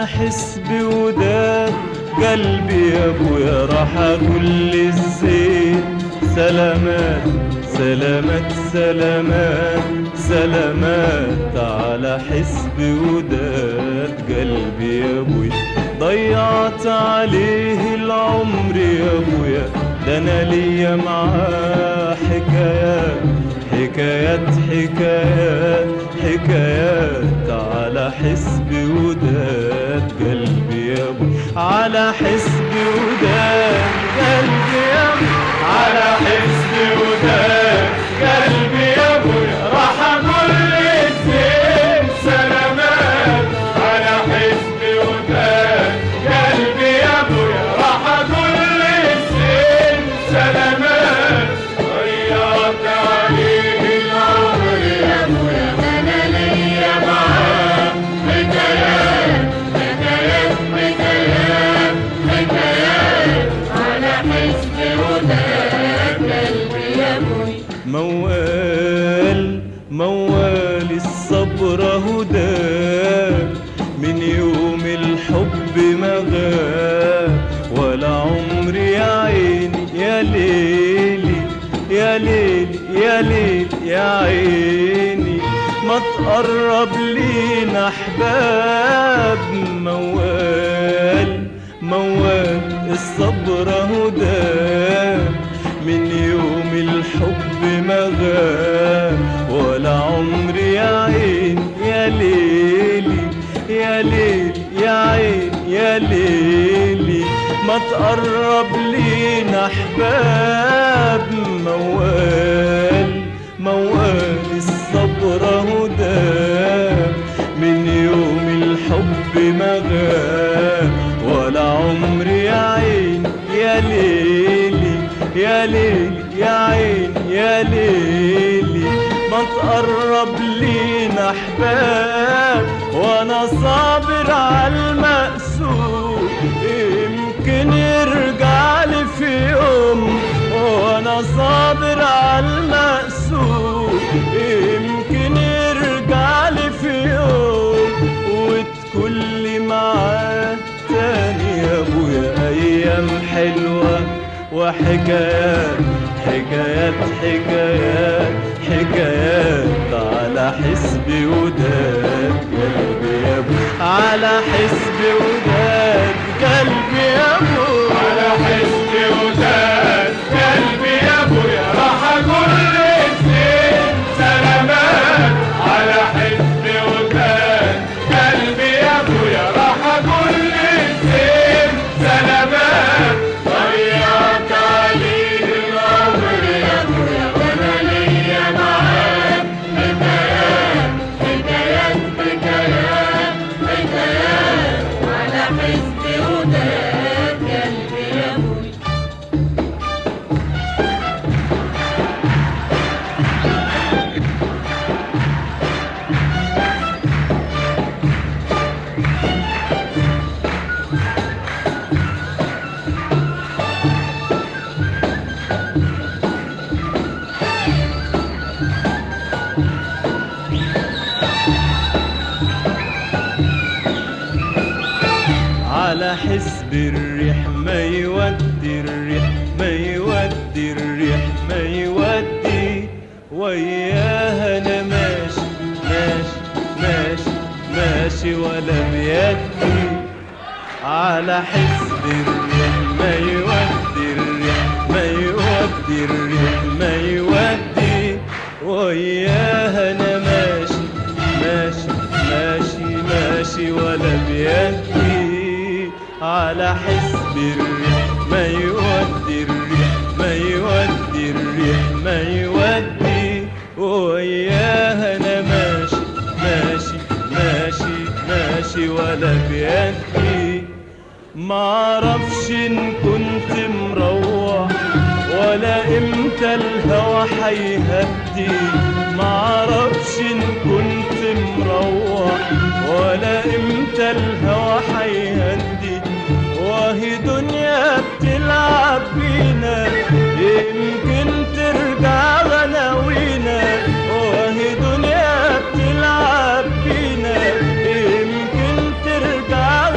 على حسبي وداد قلبي يا ابويا راح اقول الزين سلامات سلامات سلامات سلامات على حسبي وداد قلبي يا ابويا ضيعت عليه العمر يا ابويا ده انا ليا معاه حكايات حكايات حكايات حكايات على حسبي وداد قلبي يا ابو على حسبي وداد قلبي يا ابو على حسبي وداد قلبي يا ابو راح اقول الزين سلامات على حسبي وداد قلبي يا ابو راح اقول الزين سلامات ضيعت عليه العمر يا ابويا انا ليا معاه حكايات حكايات حكايات حكايات على حسبي وداد قلبي يا ابويا موال موال الصبر هداه من يوم الحب ما غاب ولا عمري يا عيني يا ليلي يا ليلي يا ليلي يا عيني ما تقرب لينا احباب موال موال الصبر هداه من يوم الحب ما غاب ولا عمري يا عين يا ليلي يا ليلي يا عين يا ليلي ما تقرب لينا احباب موال موال الصبر هداه من يوم الحب ما غاب ولا عمري يا عين يا ليلي يا ليلي يا عين يا ليلي ما تقرب لينا احباب وانا صابر على المقسوم يمكن يرجع لي في يوم وانا صابر على المقسوم يمكن يرجع لي في يوم وتكون لي معاه تاني يا ابويا ايام حلوه وحكايات حكايات حكايات حكايات على حسبي وداد قلبي يا ابو على حسبي وداد قلبي يا ابو على حسبي وداد قلبي يا ابو راح اقول الزين سلامات على حسبي وداد قلبي يا ابو راح اقول الزين سلامات ضيعت عليه العمر يا ابويا وانا ليا معاه حكايات حكايات حكايات حكايات على حسبي وداد قلبي يا ابويا على حسب الريح ما يودي الريح ما يودي الريح ما يودي وياها انا ماشي ماشي ماشي ماشي ولا بيدي على حسب الريح ما يودي الريح ما يودي الريح ما يودي وياها انا ماشي ماشي ماشي ماشي ولا بيدي على حسب الريح ما يودي الريح ما يودي الريح ما يودي وياها انا ماشي ماشي ماشي ماشي ولا بيدي معرفش ان كنت مروح ولا امتى الهوى حيهدي معرفش ان كنت مروح ولا امتى الهوى حيهدي وهي دنيا بتلعب بينا يمكن ترجع غلاوينا وهي دنيا بتلعب بينا يمكن ترجع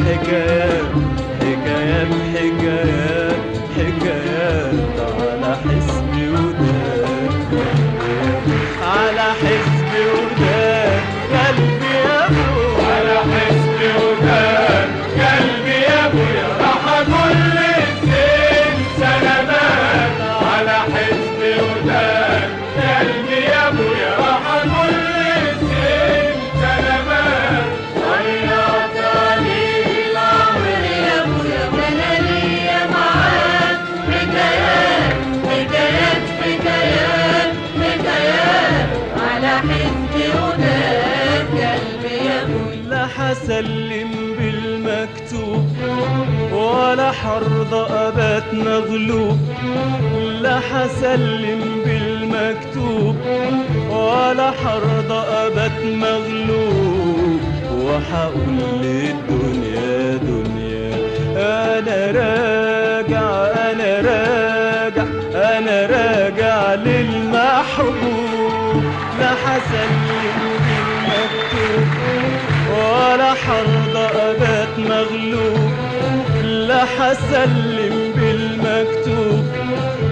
حكايات حكايات حكايات حكايات على حسبي وداد على حسبي وداد قلبي يا ابو على حسبي وداد قلبي يا ابويا راح كل الزين سلامات على حسبي وداد قلبي يا ابويا راح كل الزين سلامات وياك طريق العمر يا ابويا وانا ليا معاك حكايات حكايات حكايات حكايات على حسبي وداد قلبي يا ابويا لا حسلم بالمكتوب ولا حرضى أبات مغلوب لا حسلم بالمكتوب ولا حرضى أبات مغلوب وحقول للدنيا دنيا أنا راجع أنا راجع أنا راجع للمحبوب لا حسلم بالمكتوب ولا حرضى أبات مغلوب لا حسلم بالمكتوب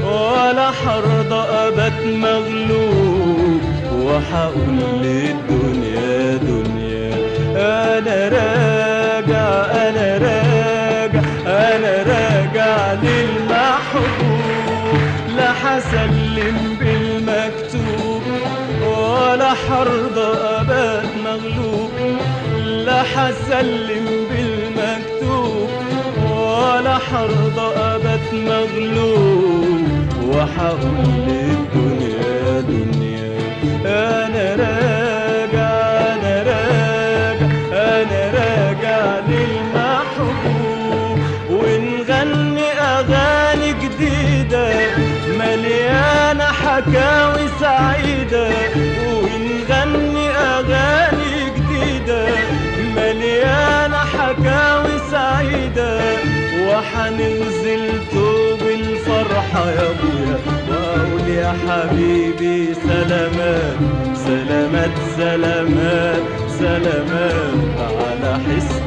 ولا حرضى أبات مغلوب وحقول للدنيا دنيا أنا راجع أنا راجع أنا راجع للمحبوب لا حسلم بالمكتوب ولا حرضى أبات مغلوب لا حسلم بالمكتوب ولا حرضى أبات مغلوب وحقول للدنيا دنيا أنا راجع أنا راجع أنا راجع للمحبوب ونغني أغاني جديدة مليانة حكاوي سعيدة ونغني أغاني جديدة مليانة حكاوي سعيدة وحننزل توب الفرحة يا ابويا واقول يا حبيبي سلامات سلامات سلامات سلامات على حس